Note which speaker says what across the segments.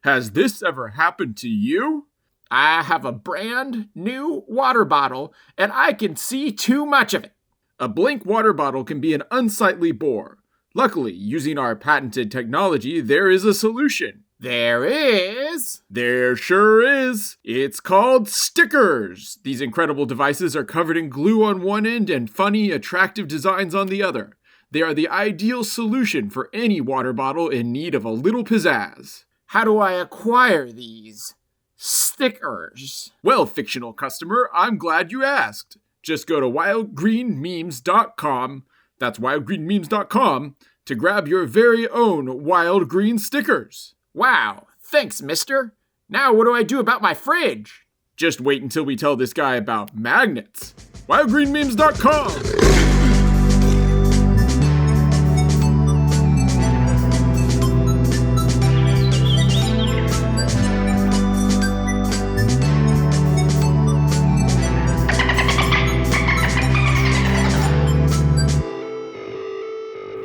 Speaker 1: Has this ever happened to you? I have a brand new water bottle, and I can see too much of it. A blank water bottle can be an unsightly bore. Luckily, using our patented technology, there is a solution. There is? There sure is. It's called stickers. These incredible devices are covered in glue on one end and funny, attractive designs on the other. They are the ideal solution for any water bottle in need of a little pizzazz. How do I acquire these stickers? Well, fictional customer, I'm glad you asked. Just go to wildgreenmemes.com, that's wildgreenmemes.com, to grab your very own Wild Green stickers. Wow, thanks, mister. Now what do I do about my fridge? Just wait until we tell this guy about magnets. wildgreenmemes.com.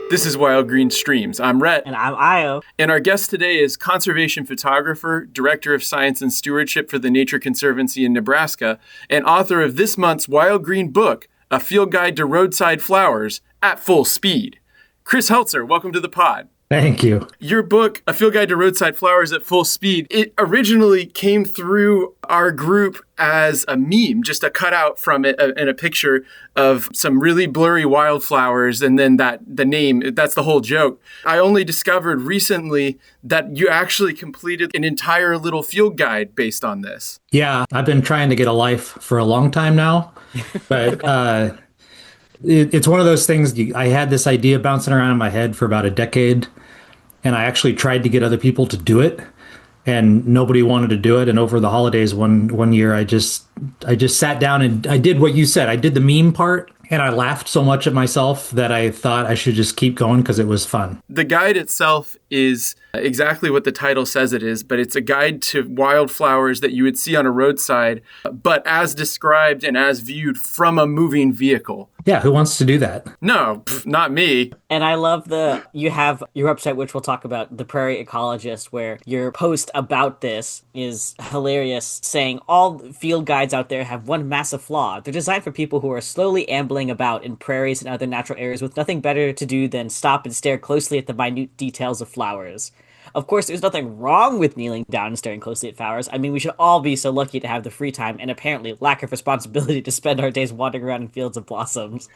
Speaker 1: This is Wild Green Streams. I'm Rhett.
Speaker 2: And I'm Io.
Speaker 1: And our guest today is conservation photographer, director of science and stewardship for the Nature Conservancy in Nebraska, and author of this month's Wild Green book, A Field Guide to Roadside Flowers at Full Speed. Chris Heltzer, welcome to the pod.
Speaker 3: Thank you.
Speaker 1: Your book, A Field Guide to Roadside Flowers at Full Speed, it originally came through our group as a meme, just a cutout from it and a picture of some really blurry wildflowers, and then the name, that's the whole joke. I only discovered recently that you actually completed an entire little field guide based on this.
Speaker 3: Yeah, I've been trying to get a life for a long time now, but it's one of those things. I had this idea bouncing around in my head for about a decade, and I actually tried to get other people to do it, and nobody wanted to do it. And over the holidays, one year, I just sat down and I did what you said. I did the meme part, and I laughed so much at myself that I thought I should just keep going because it was fun.
Speaker 1: The guide itself is exactly what the title says it is, but it's a guide to wildflowers that you would see on a roadside, but as described and as viewed from a moving vehicle.
Speaker 3: Yeah, who wants to do that?
Speaker 1: No, not me.
Speaker 2: And I love you have your website, which we'll talk about, The Prairie Ecologist, where your post about this is hilarious, saying all field guides out there have one massive flaw. They're designed for people who are slowly ambling about in prairies and other natural areas with nothing better to do than stop and stare closely at the minute details of flowers. Of course, there's nothing wrong with kneeling down and staring closely at flowers. I mean, we should all be so lucky to have the free time and apparently lack of responsibility to spend our days wandering around in fields of blossoms.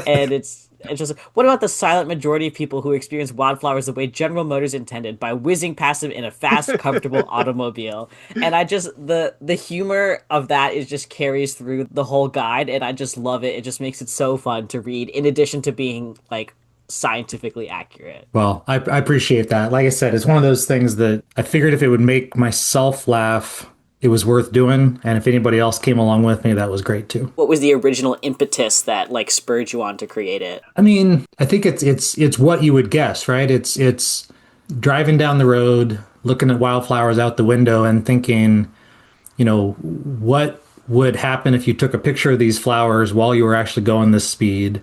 Speaker 2: And it's just, what about the silent majority of people who experience wildflowers the way General Motors intended, by whizzing past them in a fast, comfortable automobile? And the humor of that is just carries through the whole guide, and I just love it. It just makes it so fun to read, in addition to being, like, scientifically accurate.
Speaker 3: Well, I appreciate that. Like I said, it's one of those things that I figured if it would make myself laugh, it was worth doing. And if anybody else came along with me, that was great too.
Speaker 2: What was the original impetus that like spurred you on to create it?
Speaker 3: I mean, I think it's what you would guess, right? It's driving down the road, looking at wildflowers out the window and thinking, you know, what would happen if you took a picture of these flowers while you were actually going this speed?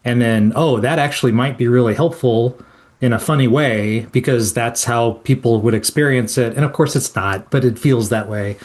Speaker 3: And then, oh, that actually might be really helpful in a funny way because that's how people would experience it. And of course it's not, but it feels that way.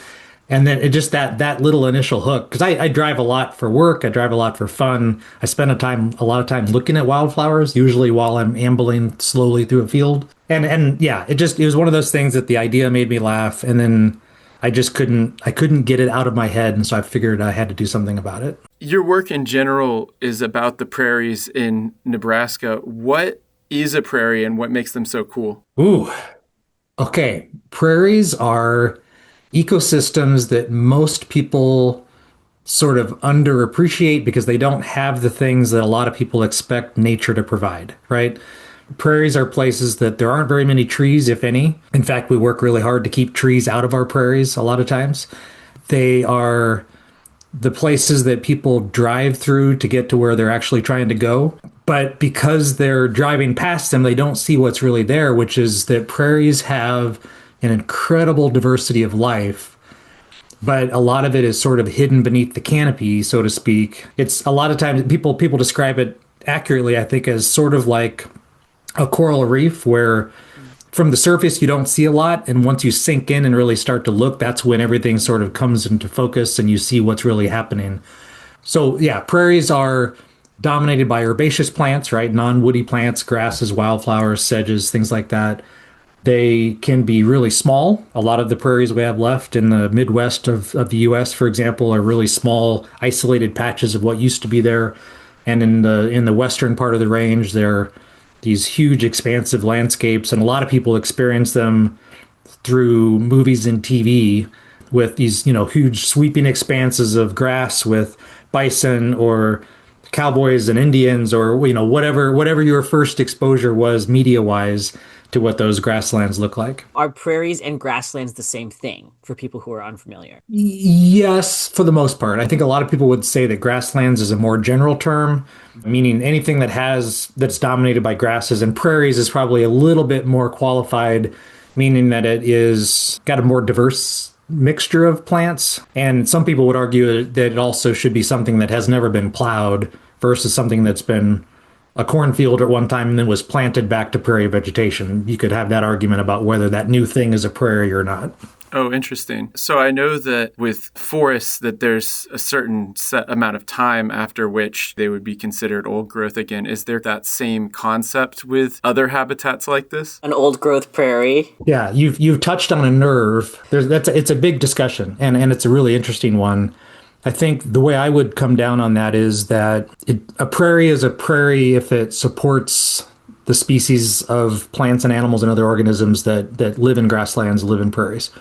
Speaker 3: And then it just that little initial hook, because I drive a lot for work. I drive a lot for fun. I spend a lot of time looking at wildflowers, usually while I'm ambling slowly through a field. And yeah, it was one of those things that the idea made me laugh. And then I couldn't get it out of my head. And so I figured I had to do something about it.
Speaker 1: Your work in general is about the prairies in Nebraska. What is a prairie and what makes them so cool?
Speaker 3: Ooh, okay. Prairies are ecosystems that most people sort of underappreciate because they don't have the things that a lot of people expect nature to provide, right? Prairies are places that there aren't very many trees, if any. In fact, we work really hard to keep trees out of our prairies a lot of times. They are the places that people drive through to get to where they're actually trying to go. But because they're driving past them, they don't see what's really there, which is that prairies have an incredible diversity of life. But a lot of it is sort of hidden beneath the canopy, so to speak. It's a lot of times people describe it accurately, I think, as sort of like a coral reef where from the surface, you don't see a lot. And once you sink in and really start to look, that's when everything sort of comes into focus and you see what's really happening. So yeah, prairies are dominated by herbaceous plants, right? Non-woody plants, grasses, wildflowers, sedges, things like that. They can be really small. A lot of the prairies we have left in the Midwest of the US, for example, are really small, isolated patches of what used to be there. And in the western part of the range, they're these huge, expansive landscapes, and a lot of people experience them through movies and TV with these, huge sweeping expanses of grass with bison or cowboys and Indians or whatever your first exposure was media wise to what those grasslands look like.
Speaker 2: Are prairies and grasslands the same thing for people who are unfamiliar?
Speaker 3: Yes, for the most part. I think a lot of people would say that grasslands is a more general term, meaning anything that's dominated by grasses, and prairies is probably a little bit more qualified, meaning that it is got a more diverse mixture of plants. And some people would argue that it also should be something that has never been plowed versus something that's been a cornfield at one time and then was planted back to prairie vegetation. You could have that argument about whether that new thing is a prairie or not.
Speaker 1: Oh, interesting. So I know that with forests that there's a certain set amount of time after which they would be considered old growth again. Is there that same concept with other habitats like this?
Speaker 2: An old growth prairie.
Speaker 3: Yeah, you've touched on a nerve. It's a big discussion and it's a really interesting one. I think the way I would come down on that is that a prairie is a prairie if it supports the species of plants and animals and other organisms that live in grasslands, live in prairies.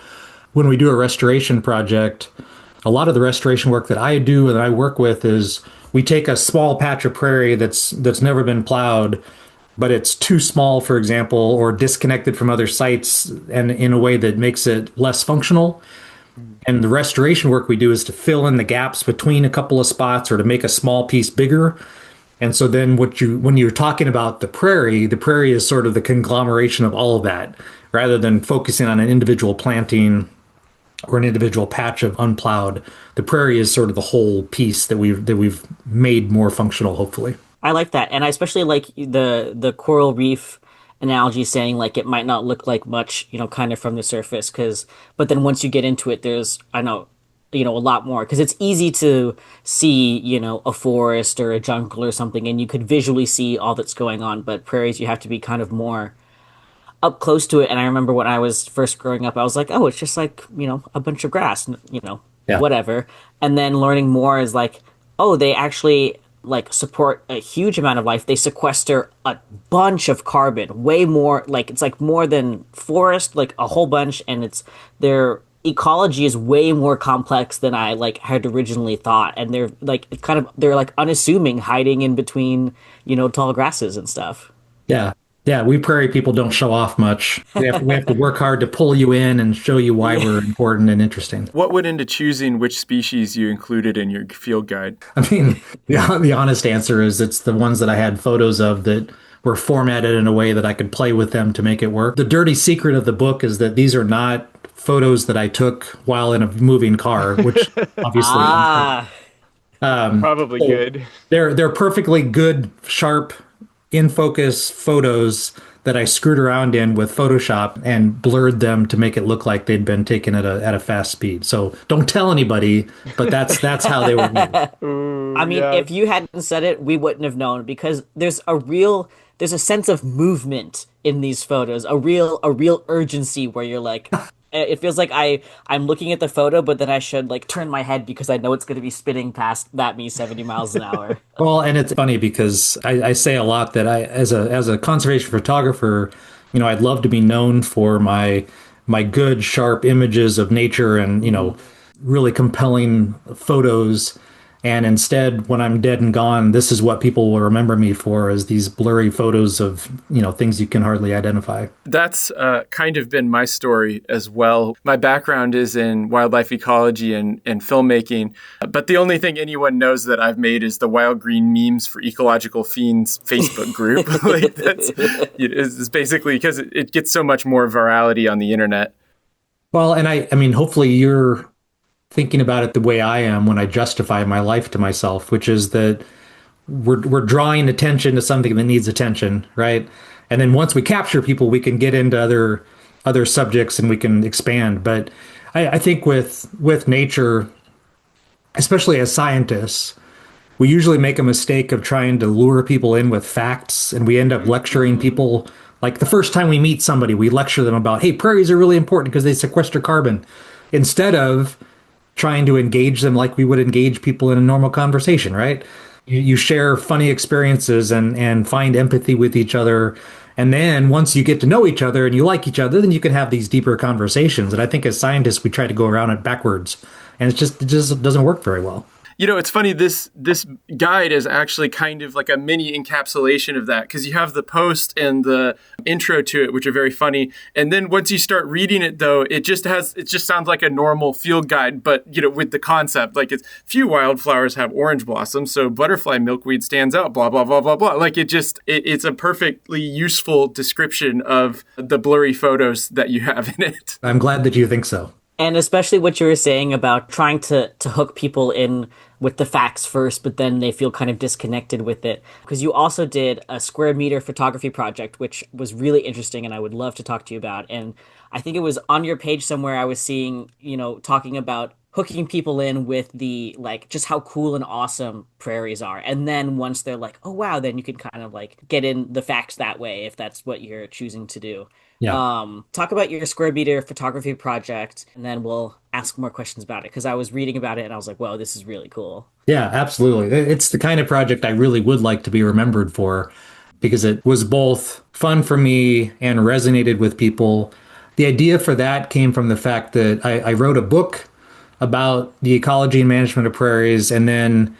Speaker 3: When we do a restoration project, a lot of the restoration work that I do and I work with is we take a small patch of prairie that's never been plowed, but it's too small, for example, or disconnected from other sites and in a way that makes it less functional. And the restoration work we do is to fill in the gaps between a couple of spots or to make a small piece bigger. And so then when you're talking about the prairie is sort of the conglomeration of all of that, rather than focusing on an individual planting or an individual patch of unplowed. The prairie is sort of the whole piece that we've made more functional, hopefully.
Speaker 2: I like that. And I especially like the coral reef analogy, saying like it might not look like much, kind of from the surface, but then once you get into it, there's, I know, a lot more, because it's easy to see, a forest or a jungle or something, and you could visually see all that's going on. But prairies, you have to be kind of more up close to it. And I remember when I was first growing up, I was like, oh, it's just like, a bunch of grass,
Speaker 3: Yeah.
Speaker 2: whatever. And then learning more is like, oh, they actually like support a huge amount of life. They sequester a bunch of carbon, way more, like it's like more than forest, like a whole bunch. And their ecology is way more complex than I like had originally thought. And they're like, they're like unassuming, hiding in between, tall grasses and stuff.
Speaker 3: Yeah. Yeah, we prairie people don't show off much. We have to work hard to pull you in and show you why we're important and interesting.
Speaker 1: What went into choosing which species you included in your field guide?
Speaker 3: I mean, the honest answer is it's the ones that I had photos of that were formatted in a way that I could play with them to make it work. The dirty secret of the book is that these are not photos that I took while in a moving car, which obviously
Speaker 4: probably so good.
Speaker 3: They're perfectly good, sharp, in focus photos that I screwed around in with Photoshop and blurred them to make it look like they'd been taken at a fast speed. So don't tell anybody, but that's how they were made.
Speaker 4: Ooh,
Speaker 2: I mean,
Speaker 4: yeah.
Speaker 2: if you hadn't said it, we wouldn't have known, because there's a sense of movement in these photos, a real urgency where you're like, it feels like I'm looking at the photo, but then I should like turn my head because I know it's going to be spinning past me 70 miles an hour.
Speaker 3: Well, and it's funny because I say a lot that as a conservation photographer, I'd love to be known for my good, sharp images of nature and, really compelling photos. And instead, when I'm dead and gone, this is what people will remember me for, is these blurry photos of, things you can hardly identify.
Speaker 1: That's kind of been my story as well. My background is in wildlife ecology and filmmaking, but the only thing anyone knows that I've made is the Wild Green Memes for Ecological Fiends Facebook group. Like it's basically because it gets so much more virality on the internet.
Speaker 3: Well, and I mean, hopefully you're thinking about it the way I am when I justify my life to myself, which is that we're drawing attention to something that needs attention, right? And then once we capture people, we can get into other subjects and we can expand. But I think with nature, especially as scientists, we usually make a mistake of trying to lure people in with facts, and we end up lecturing people. Like the first time we meet somebody, we lecture them about, hey, prairies are really important because they sequester carbon, instead of trying to engage them like we would engage people in a normal conversation, right? You share funny experiences and find empathy with each other. And then once you get to know each other and you like each other, then you can have these deeper conversations. And I think as scientists, we try to go around it backwards, and it just doesn't work very well.
Speaker 1: You know, it's funny, this guide is actually kind of like a mini encapsulation of that, because you have the post and the intro to it, which are very funny. And then once you start reading it, though, it just sounds like a normal field guide, but, you know, with the concept, like it's few wildflowers have orange blossoms, so butterfly milkweed stands out, blah, blah, blah, blah, blah. Like it's a perfectly useful description of the blurry photos that you have in it.
Speaker 3: I'm glad that you think so.
Speaker 2: And especially what you were saying about trying to hook people in with the facts first, but then they feel kind of disconnected with it. Because you also did a square meter photography project, which was really interesting and I would love to talk to you about. And I think it was on your page somewhere I was seeing, you know, talking about hooking people in with the, like, just how cool and awesome prairies are. And then once they're like, oh, wow, then you can kind of like get in the facts that way if that's what you're choosing to do.
Speaker 3: Yeah.
Speaker 2: Talk about your square meter photography project, and then we'll ask more questions about it, because I was reading about it and I was like, whoa, this is really cool.
Speaker 3: Yeah, absolutely. It's the kind of project I really would like to be remembered for, because it was both fun for me and resonated with people. The idea for that came from the fact that I wrote a book about the ecology and management of prairies, and then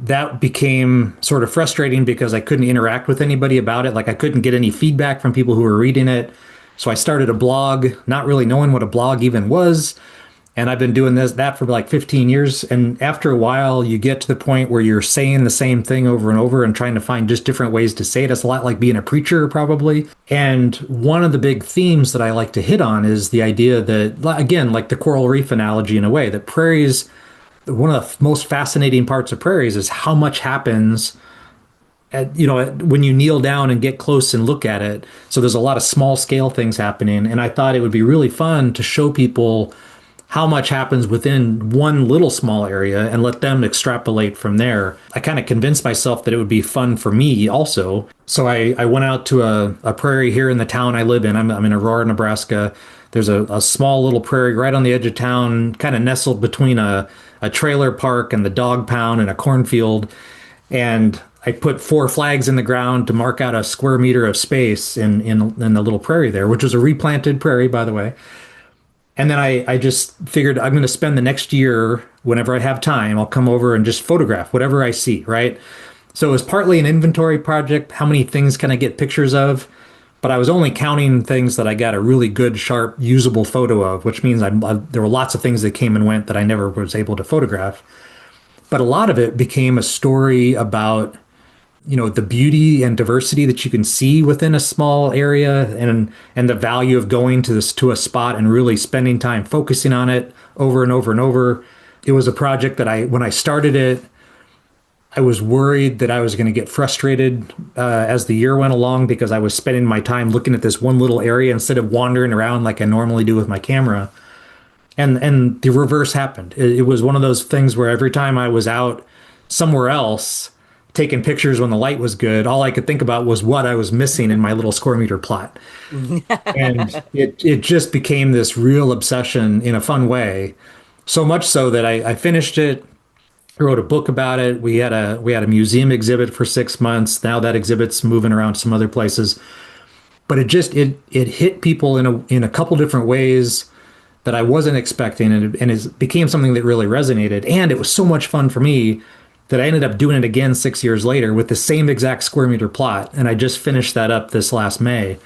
Speaker 3: that became sort of frustrating because I couldn't interact with anybody about it. Like I couldn't get any feedback from people who were reading it. So I started a blog, not really knowing what a blog even was. And I've been doing that for like 15 years. And after a while, you get to the point where you're saying the same thing over and over and trying to find just different ways to say it. It's a lot like being a preacher, probably. And one of the big themes that I like to hit on is the idea that, again, like the coral reef analogy in a way, that prairies, one of the most fascinating parts of prairies is how much happens when you kneel down and get close and look at it. So there's a lot of small scale things happening. And I thought it would be really fun to show people how much happens within one little small area and let them extrapolate from there. I kind of convinced myself that it would be fun for me also. So I went out to a prairie here in the town I live in. I'm in Aurora, Nebraska. There's a small little prairie right on the edge of town, kind of nestled between a trailer park and the dog pound and a cornfield. And I put 4 flags in the ground to mark out a square meter of space in the little prairie there, which was a replanted prairie, by the way. And then I just figured I'm going to spend the next year, whenever I have time, I'll come over and just photograph whatever I see, right? So it was partly an inventory project. How many things can I get pictures of? But I was only counting things that I got a really good, sharp, usable photo of, which means there were lots of things that came and went that I never was able to photograph. But a lot of it became a story about, the beauty and diversity that you can see within a small area, and the value of going to a spot and really spending time focusing on it over and over and over. It was a project that when I started it, I was worried that I was going to get frustrated as the year went along, because I was spending my time looking at this one little area instead of wandering around like I normally do with my camera. And the reverse happened. It was one of those things where every time I was out somewhere else taking pictures when the light was good, all I could think about was what I was missing in my little square meter plot. And it just became this real obsession in a fun way. So much so that I finished it. I wrote a book about it. We had a museum exhibit for 6 months. Now that exhibit's moving around some other places. But it hit people in a couple different ways that I wasn't expecting, and it became something that really resonated. And it was so much fun for me that I ended up doing it again 6 years later with the same exact square meter plot. And I just finished that up this last May.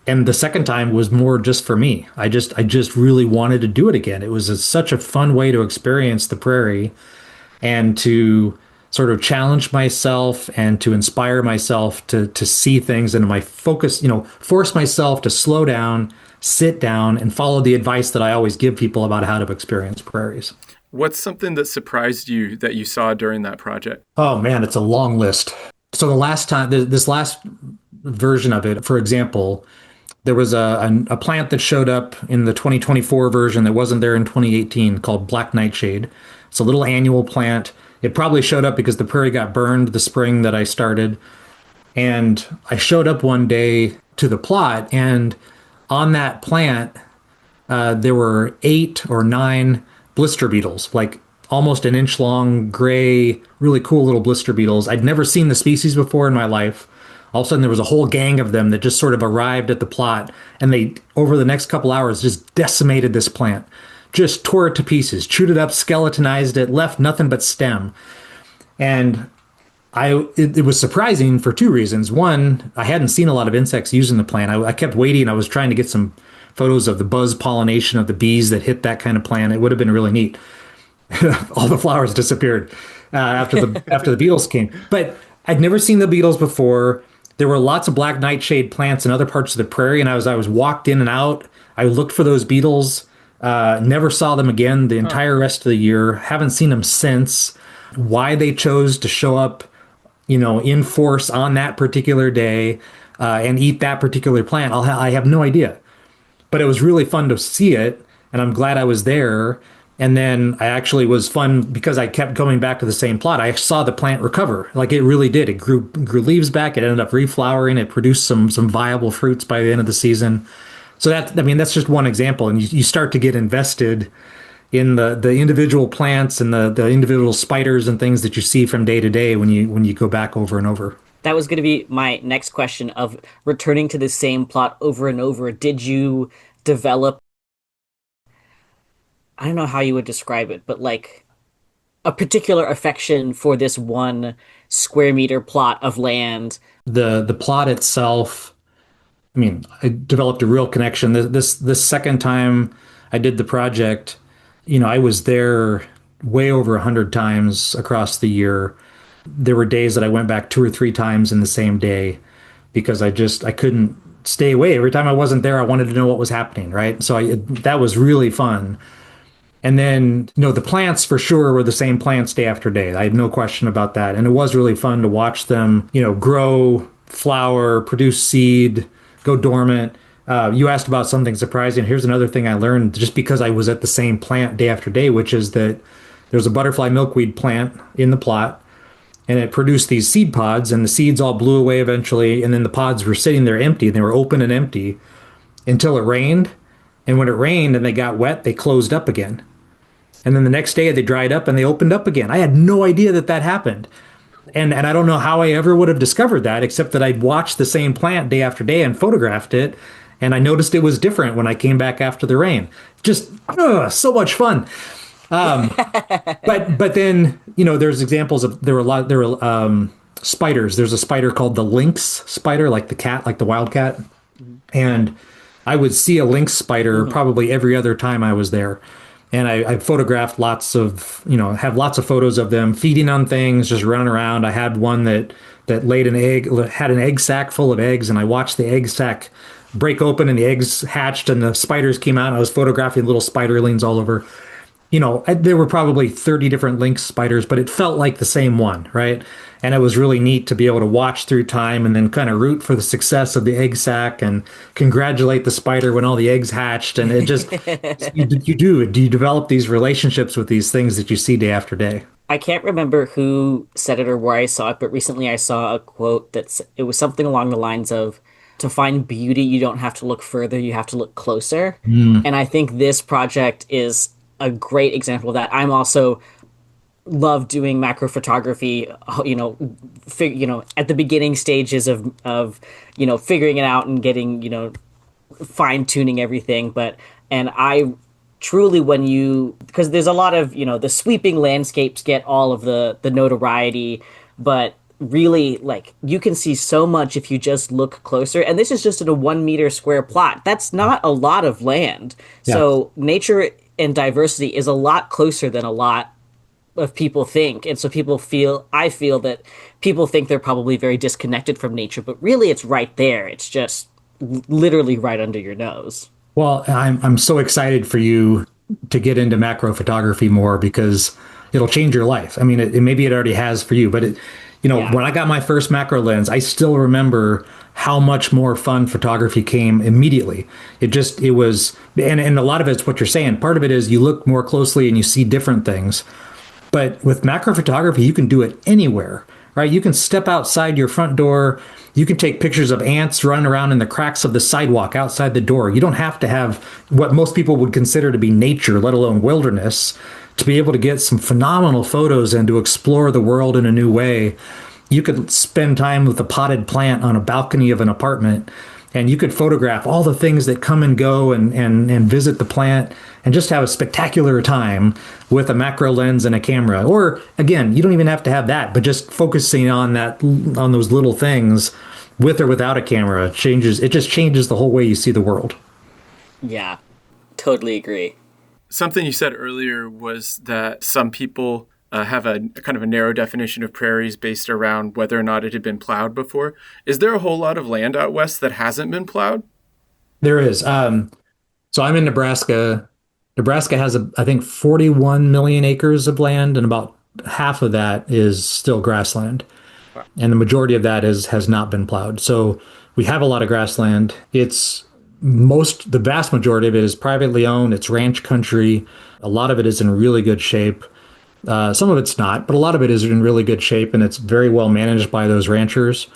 Speaker 3: And the second time was more just for me. I just really wanted to do it again. It was such a fun way to experience the prairie and to sort of challenge myself and to inspire myself to see things, and my focus, force myself to slow down, sit down, and follow the advice that I always give people about how to experience prairies.
Speaker 1: What's something that surprised you that you saw during that project?
Speaker 3: Oh man, it's a long list. So the last time, this last version of it. For example, there was a plant that showed up in the 2024 version that wasn't there in 2018 called black nightshade. It's a little annual plant. It probably showed up because the prairie got burned the spring that I started. And I showed up one day to the plot, and on that plant, there were 8 or 9 blister beetles, like almost an inch long, gray, really cool little blister beetles. I'd never seen the species before in my life. All of a sudden, there was a whole gang of them that just sort of arrived at the plot, and they, over the next couple hours, just decimated this plant. Just tore it to pieces, chewed it up, skeletonized it, left nothing but stem. And it was surprising for 2 reasons. One, I hadn't seen a lot of insects using the plant. I kept waiting. I was trying to get some photos of the buzz pollination of the bees that hit that kind of plant. It would have been really neat. All the flowers disappeared after the beetles came. But I'd never seen the beetles before. There were lots of black nightshade plants in other parts of the prairie, and as I was walked in and out, I looked for those beetles. Never saw them again the entire rest of the year. Haven't seen them since. Why they chose to show up, in force on that particular day and eat that particular plant, I have no idea. But it was really fun to see it, and I'm glad I was there. And then I actually was fun because I kept going back to the same plot. I saw the plant recover, like it really did. It grew leaves back. It ended up reflowering. It produced some viable fruits by the end of the season. So that's just one example. And you start to get invested in the individual plants and the individual spiders and things that you see from day to day when you go back over and over.
Speaker 2: That was going to be my next question of returning to the same plot over and over. Did you develop, I don't know how you would describe it, but like a particular affection for this one square meter plot of land?
Speaker 3: The plot itself, I developed a real connection. This second time I did the project, I was there way over 100 times across the year. There were days that I went back 2 or 3 times in the same day because I couldn't stay away. Every time I wasn't there, I wanted to know what was happening, right? So that was really fun. And then, the plants for sure were the same plants day after day. I had no question about that. And it was really fun to watch them, grow, flower, produce seed, go dormant. You asked about something surprising. Here's another thing I learned just because I was at the same plant day after day, which is that there's a butterfly milkweed plant in the plot, and it produced these seed pods, and the seeds all blew away eventually. And then the pods were sitting there empty, and they were open and empty until it rained. And when it rained and they got wet, they closed up again. And then the next day they dried up and they opened up again. I had no idea that happened. And I don't know how I ever would have discovered that, except that I'd watched the same plant day after day and photographed it. And I noticed it was different when I came back after the rain. Just so much fun. But then, there's examples of, there were spiders. There's a spider called the lynx spider, like the cat, like the wildcat. And I would see a lynx spider probably every other time I was there. And I photographed have lots of photos of them feeding on things, just running around. I had one that laid an egg, had an egg sac full of eggs, and I watched the egg sac break open and the eggs hatched and the spiders came out. And I was photographing little spiderlings all over. There were probably 30 different lynx spiders, but it felt like the same one, right? And it was really neat to be able to watch through time and then kind of root for the success of the egg sac and congratulate the spider when all the eggs hatched. And it just, you develop these relationships with these things that you see day after day.
Speaker 2: I can't remember who said it or where I saw it, but recently I saw a quote it was something along the lines of, to find beauty, you don't have to look further, you have to look closer. And I think this project is a great example of that. I'm also love doing macro photography, at the beginning stages of figuring it out and getting, fine tuning everything. And I truly, because there's a lot of, the sweeping landscapes get all of the notoriety, but really, like, you can see so much if you just look closer. And this is just in a 1 meter square plot. That's not a lot of land. Yeah. So nature and diversity is a lot closer than a lot of people think. And so I feel that people think they're probably very disconnected from nature, but really it's right there. It's just literally right under your nose.
Speaker 3: Well, I'm so excited for you to get into macro photography more because it'll change your life. I mean, maybe it already has for you, but when I got my first macro lens, I still remember how much more fun photography came immediately. It was, and a lot of it's what you're saying. Part of it is you look more closely and you see different things. But with macro photography, you can do it anywhere, right? You can step outside your front door. You can take pictures of ants running around in the cracks of the sidewalk outside the door. You don't have to have what most people would consider to be nature, let alone wilderness, to be able to get some phenomenal photos and to explore the world in a new way. You could spend time with a potted plant on a balcony of an apartment, and you could photograph all the things that come and go and visit the plant and just have a spectacular time with a macro lens and a camera. Or again, you don't even have to have that, but just focusing on those little things with or without a camera it just changes the whole way you see the world.
Speaker 2: Yeah, totally agree.
Speaker 1: Something you said earlier was that some people have a kind of a narrow definition of prairies based around whether or not it had been plowed before. Is there a whole lot of land out west that hasn't been plowed?
Speaker 3: There is. So I'm in Nebraska. Nebraska has, I think, 41 million acres of land, and about half of that is still grassland. Wow. And the majority of that has not been plowed. So we have a lot of grassland. The vast majority of it is privately owned. It's ranch country. A lot of it is in really good shape. Some of it's not, but a lot of it is in really good shape, and it's very well managed by those ranchers.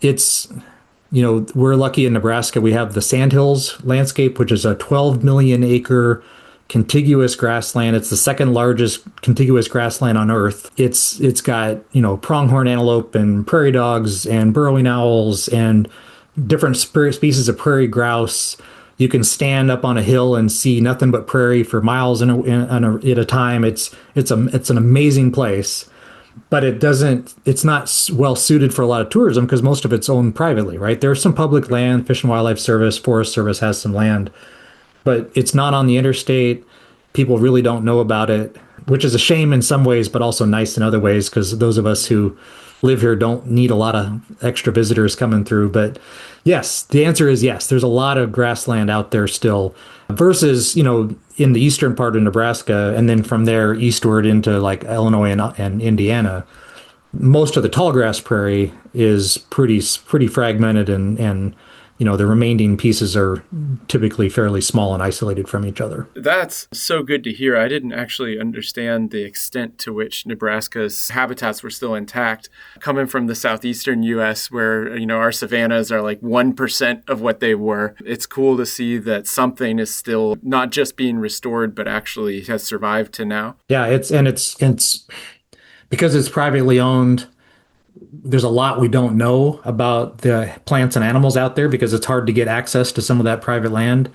Speaker 3: We're lucky in Nebraska. We have the Sandhills landscape, which is a 12 million acre contiguous grassland. It's the second largest contiguous grassland on Earth. It's got, pronghorn antelope and prairie dogs and burrowing owls and different species of prairie grouse. You can stand up on a hill and see nothing but prairie for miles at a time. It's an amazing place, but it's not well suited for a lot of tourism because most of it's owned privately, right? There's some public land. Fish and Wildlife Service, Forest Service has some land, but it's not on the interstate. People really don't know about it, which is a shame in some ways, but also nice in other ways because those of us who live here don't need a lot of extra visitors coming through. But yes, the answer is yes. There's a lot of grassland out there still versus, in the eastern part of Nebraska, and then from there eastward into like Illinois and Indiana. Most of the tallgrass prairie is pretty fragmented and the remaining pieces are typically fairly small and isolated from each other.
Speaker 1: That's so good to hear. I didn't actually understand the extent to which Nebraska's habitats were still intact. Coming from the southeastern U.S., where, our savannas are like 1% of what they were, it's cool to see that something is still not just being restored, but actually has survived to now.
Speaker 3: Yeah, it's because it's privately owned. There's a lot we don't know about the plants and animals out there because it's hard to get access to some of that private land.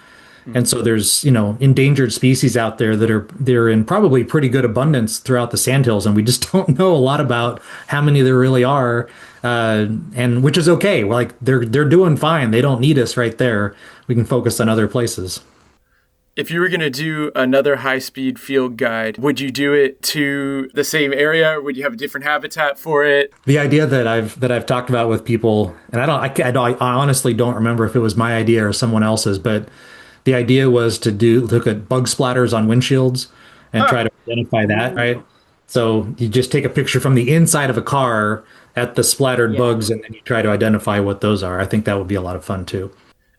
Speaker 3: And so there's, endangered species out there they're in probably pretty good abundance throughout the Sandhills. And we just don't know a lot about how many there really are. And which is okay. Like they're doing fine. They don't need us right there. We can focus on other places.
Speaker 1: If you were going to do another high-speed field guide, would you do it to the same area? Or would you have a different habitat for it?
Speaker 3: The idea that I've talked about with people, and I honestly don't remember if it was my idea or someone else's, but the idea was to look at bug splatters on windshields and try to identify that, right? So you just take a picture from the inside of a car at the splattered bugs, and then you try to identify what those are. I think that would be a lot of fun too.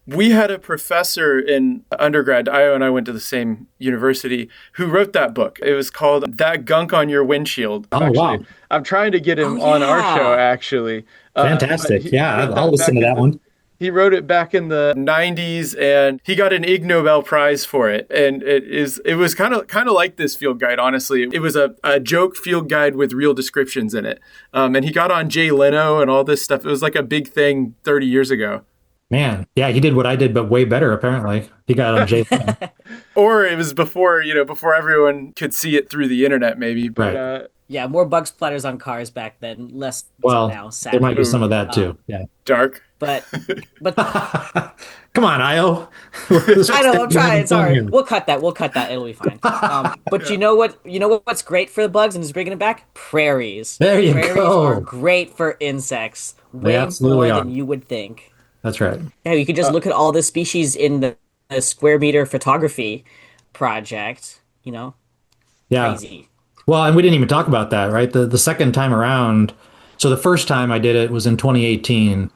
Speaker 1: We had a professor in undergrad, Io and I went to the same university, who wrote that book. It was called That Gunk on Your Windshield.
Speaker 3: Oh, actually, wow.
Speaker 1: I'm trying to get him on our show, actually.
Speaker 3: Fantastic. I'll listen to that one.
Speaker 1: He wrote it back in the 90s, and he got an Ig Nobel Prize for it. And it was kind of like this field guide, honestly. It was a joke field guide with real descriptions in it. And he got on Jay Leno and all this stuff. It was like a big thing 30 years ago.
Speaker 3: Man, yeah, he did what I did, but way better, apparently. He got on Jay Leno.
Speaker 1: Or it was before everyone could see it through the internet, maybe. But,
Speaker 2: right. More bug splatters on cars back then, less now.
Speaker 3: Sadly. There might be some of that too. Yeah.
Speaker 1: Dark.
Speaker 2: But
Speaker 3: come on, Io.
Speaker 2: I know, I'm trying. Sorry. We'll cut that. It'll be fine. But you know what's great for the bugs and just bringing it back? Prairies.
Speaker 3: There you
Speaker 2: Prairies
Speaker 3: go.
Speaker 2: Are great for insects. Way more than you would think.
Speaker 3: That's right.
Speaker 2: Yeah, you could just look at all the species in the square meter photography project, Yeah. Crazy.
Speaker 3: Well, and we didn't even talk about that, right? The second time around, so the first time I did it was in 2018.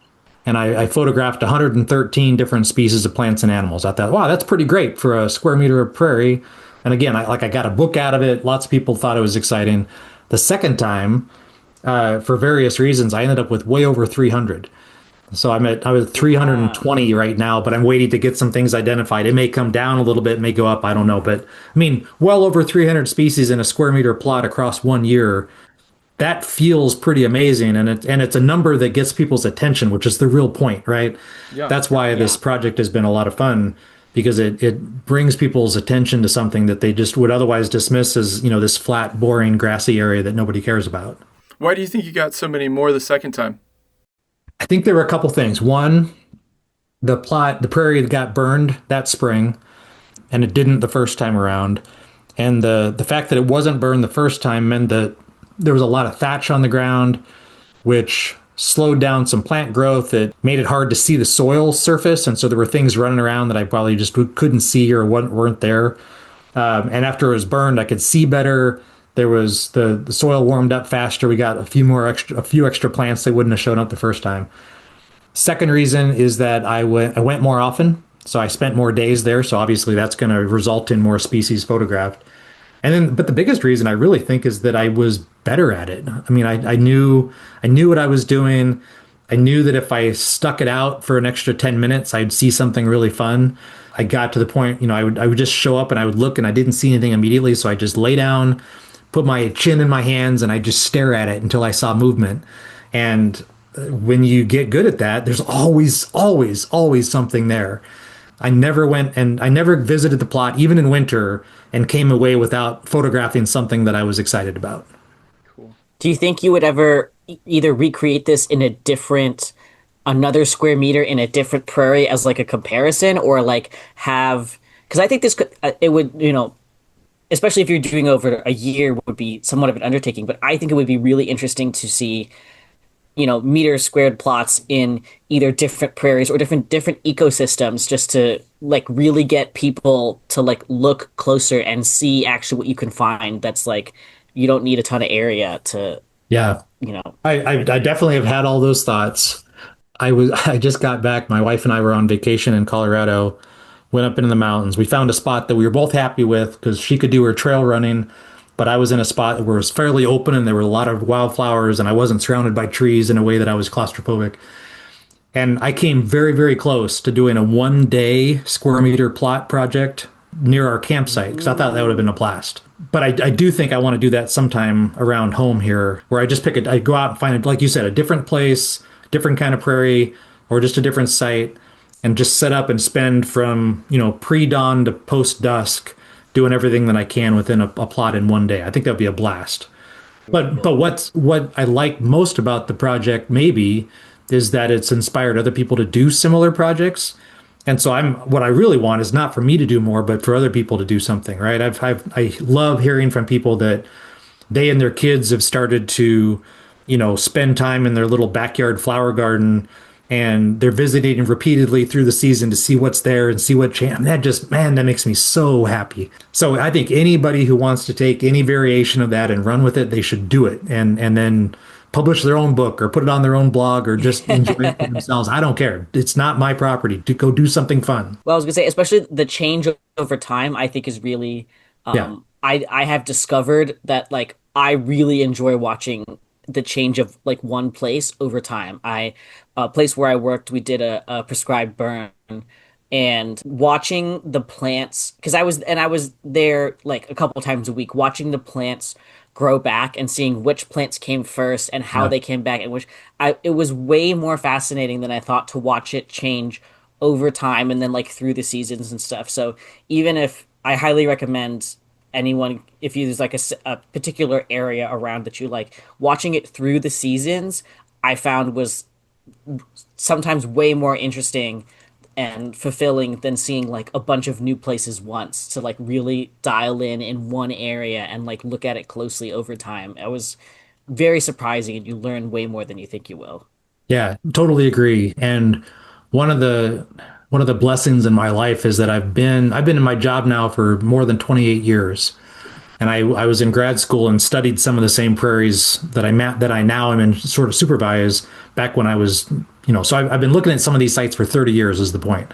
Speaker 3: and I photographed 113 different species of plants and animals. I thought, wow, that's pretty great for a square meter of prairie. And again, I got a book out of it. Lots of people thought it was exciting. The second time, for various reasons, I ended up with way over 300. So I was 320 right now, but I'm waiting to get some things identified. It may come down a little bit, may go up, I don't know. But I mean, well over 300 species in a square meter plot across 1 year. That feels pretty amazing, and it's a number that gets people's attention, which is the real point, right?
Speaker 1: Yeah.
Speaker 3: That's why this project has been a lot of fun, because it brings people's attention to something that they just would otherwise dismiss as, this flat, boring, grassy area that nobody cares about.
Speaker 1: Why do you think you got so many more the second time?
Speaker 3: I think there were a couple things. One, the prairie got burned that spring, and it didn't the first time around. And the fact that it wasn't burned the first time meant that there was a lot of thatch on the ground, which slowed down some plant growth. It made it hard to see the soil surface, and so there were things running around that I probably just couldn't see or weren't there. And after it was burned, I could see better. There was the soil warmed up faster. We got a few extra plants that wouldn't have shown up the first time. Second reason is that I went more often, so I spent more days there. So obviously that's going to result in more species photographed. And then, but the biggest reason I really think is that I was better at it. I mean, I knew what I was doing. I knew that if I stuck it out for an extra 10 minutes, I'd see something really fun. I got to the point, I would just show up and I would look and I didn't see anything immediately. So I just lay down, put my chin in my hands, and I just stare at it until I saw movement. And when you get good at that, there's always, always, always something there. I never visited the plot, even in winter, and came away without photographing something that I was excited about.
Speaker 1: Cool.
Speaker 2: Do you think you would ever either recreate this in another square meter in a different prairie as like a comparison, or like because I think this it would, especially if you're doing over a year, would be somewhat of an undertaking, but I think it would be really interesting to see, meter squared plots in either different prairies or different ecosystems, just to like really get people to like look closer and see actually what you can find. That's like, you don't need a ton of area to,
Speaker 3: Yeah. I definitely have had all those thoughts. I just got back. My wife and I were on vacation in Colorado, went up into the mountains. We found a spot that we were both happy with because she could do her trail running, but I was in a spot where it was fairly open and there were a lot of wildflowers, and I wasn't surrounded by trees in a way that I was claustrophobic. And I came very, very close to doing a 1-day square meter plot project near our campsite, because I thought that would have been a blast. But I do think I want to do that sometime around home here, where I just I go out and find, like you said, a different place, different kind of prairie, or just a different site, and just set up and spend from, pre-dawn to post-dusk doing everything that I can within a plot in 1 day. I think that'd be a blast. But what I like most about the project maybe is that it's inspired other people to do similar projects. And so what I really want is not for me to do more, but for other people to do something, right? I love hearing from people that they and their kids have started to, spend time in their little backyard flower garden, and they're visiting repeatedly through the season to see what's there and see what change. That makes me so happy. So I think anybody who wants to take any variation of that and run with it, they should do it, and then publish their own book or put it on their own blog or just enjoy it for themselves. I don't care. It's not my property. To go do something fun.
Speaker 2: Well, I was gonna say, especially the change over time, I think is really, I have discovered that like I really enjoy watching the change of like one place over time. A place where I worked, we did a prescribed burn, and watching the plants, because I was there like a couple times a week, watching the plants grow back and seeing which plants came first and how they came back, and it was way more fascinating than I thought to watch it change over time and then like through the seasons and stuff. So even if I highly recommend anyone, if there's like a particular area around that you like, watching it through the seasons, I found was sometimes way more interesting and fulfilling than seeing like a bunch of new places once, to like really dial in one area and like look at it closely over time. It was very surprising, and you learn way more than you think you will.
Speaker 3: Yeah, totally agree. And one of the blessings in my life is that I've been in my job now for more than 28 years. And I was in grad school and studied some of the same prairies that I now am in sort of supervise back when I was, so I've been looking at some of these sites for 30 years is the point.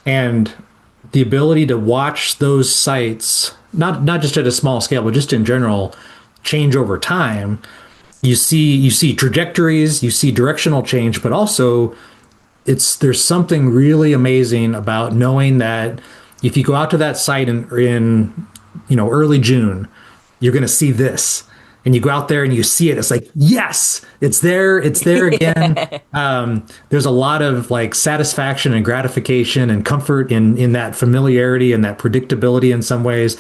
Speaker 3: And the ability to watch those sites, not just at a small scale, but just in general, change over time. You see trajectories, you see directional change, but also there's something really amazing about knowing that if you go out to that site in early June, you're going to see this. And you go out there and you see it. It's like, yes, it's there again. There's a lot of like satisfaction and gratification and comfort in that familiarity and that predictability in some ways.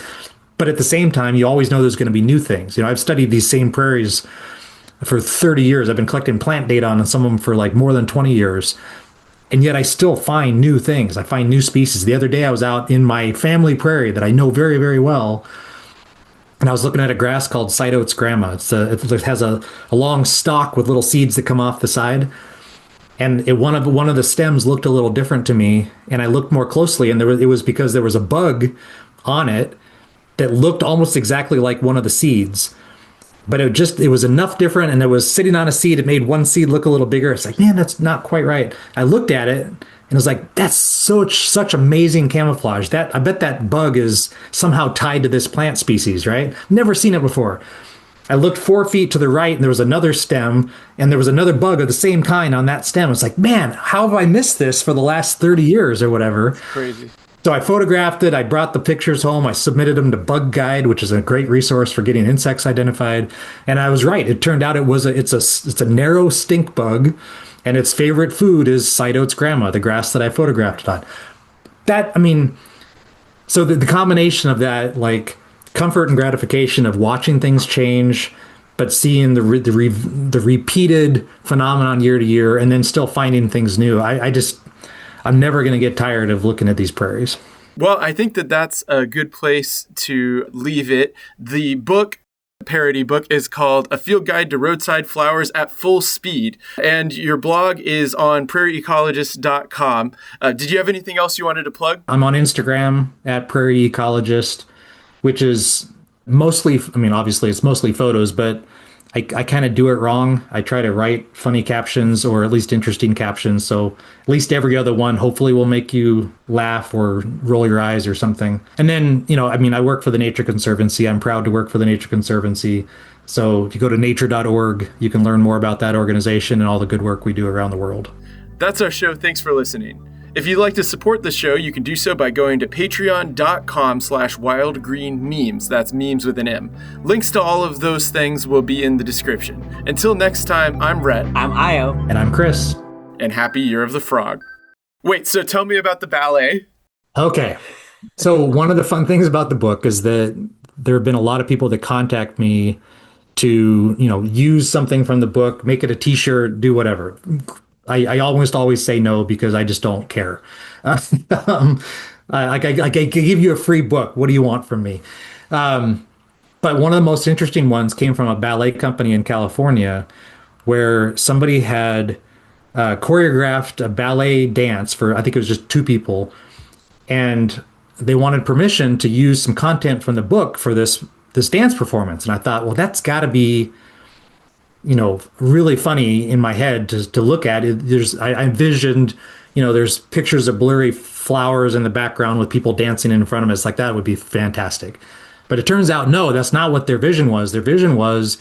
Speaker 3: But at the same time, you always know there's going to be new things. I've studied these same prairies for 30 years. I've been collecting plant data on some of them for like more than 20 years. And yet I still find new things. I find new species. The other day I was out in my family prairie that I know very, very well. And I was looking at a grass called Side Oats Grandma. It has a long stalk with little seeds that come off the side. And one of the stems looked a little different to me. And I looked more closely, and it was because there was a bug on it that looked almost exactly like one of the seeds. But it was enough different, and it was sitting on a seed. It made one seed look a little bigger. It's like, man, that's not quite right. I looked at it, and I was like, that's such amazing camouflage. I bet that bug is somehow tied to this plant species, right? Never seen it before. I looked 4 feet to the right, and there was another stem, and there was another bug of the same kind on that stem. It's like, man, how have I missed this for the last 30 years or whatever?
Speaker 4: Crazy.
Speaker 3: So I photographed it. I brought the pictures home. I submitted them to Bug Guide, which is a great resource for getting insects identified. And I was right. It turned out it's a narrow stink bug, and its favorite food is Side Oats Grandma, the grass that I photographed it on. So the combination of that, like comfort and gratification of watching things change, but seeing the repeated phenomenon year to year, and then still finding things new. I'm never going to get tired of looking at these prairies.
Speaker 1: Well, I think that's a good place to leave it. The parody book is called A Field Guide to Roadside Flowers at Full Speed, and your blog is on prairieecologist.com. Did you have anything else you wanted to plug?
Speaker 3: I'm on Instagram at prairieecologist, which is mostly, obviously it's mostly photos, but I kind of do it wrong. I try to write funny captions, or at least interesting captions. So at least every other one hopefully will make you laugh or roll your eyes or something. And then, I work for the Nature Conservancy. I'm proud to work for the Nature Conservancy. So if you go to nature.org, you can learn more about that organization and all the good work we do around the world.
Speaker 1: That's our show. Thanks for listening. If you'd like to support the show, you can do so by going to patreon.com/wildgreenmemes. That's memes with an M. Links to all of those things will be in the description. Until next time, I'm Rhett.
Speaker 2: I'm Io.
Speaker 3: And I'm Chris.
Speaker 1: And happy Year of the Frog. Wait, so tell me about the ballet.
Speaker 3: Okay. So one of the fun things about the book is that there have been a lot of people that contact me to, use something from the book, make it a t-shirt, do whatever. I almost always say no because I just don't care. I give you a free book. What do you want from me? But one of the most interesting ones came from a ballet company in California where somebody had choreographed a ballet dance for, I think it was just 2 people. And they wanted permission to use some content from the book for this dance performance. And I thought, well, that's got to be really funny in my head to look at it. I envisioned, there's pictures of blurry flowers in the background with people dancing in front of us. It's like, that would be fantastic. But it turns out, no, that's not what their vision was. Their vision was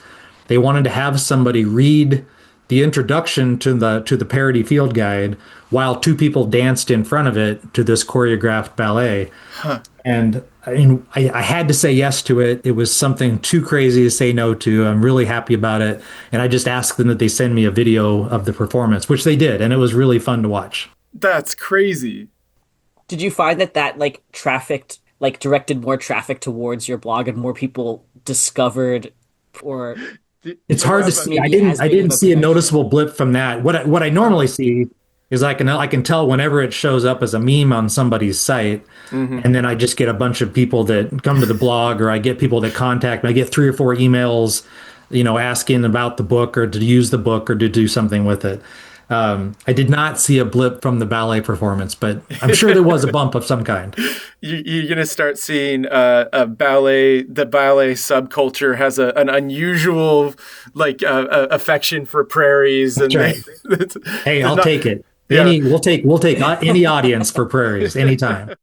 Speaker 3: they wanted to have somebody read the introduction to the parody field guide while 2 people danced in front of it to this choreographed ballet. Huh. And I had to say yes to it. It was something too crazy to say no to. I'm really happy about it. And I just asked them that they send me a video of the performance, which they did. And it was really fun to watch.
Speaker 1: That's crazy.
Speaker 2: Did you find that directed more traffic towards your blog and more people discovered, or...
Speaker 3: It's hard to see. I didn't see a noticeable blip from that. What I normally see is I can tell whenever it shows up as a meme on somebody's site, and then I just get a bunch of people that come to the blog, or I get people that contact me. I get 3 or 4 emails, asking about the book or to use the book or to do something with it. I did not see a blip from the ballet performance, but I'm sure there was a bump of some kind.
Speaker 1: You're going to start seeing a ballet. The ballet subculture has an unusual affection for prairies.
Speaker 3: That's
Speaker 1: and
Speaker 3: right. Hey, I'll take it. We'll take any audience for prairies anytime.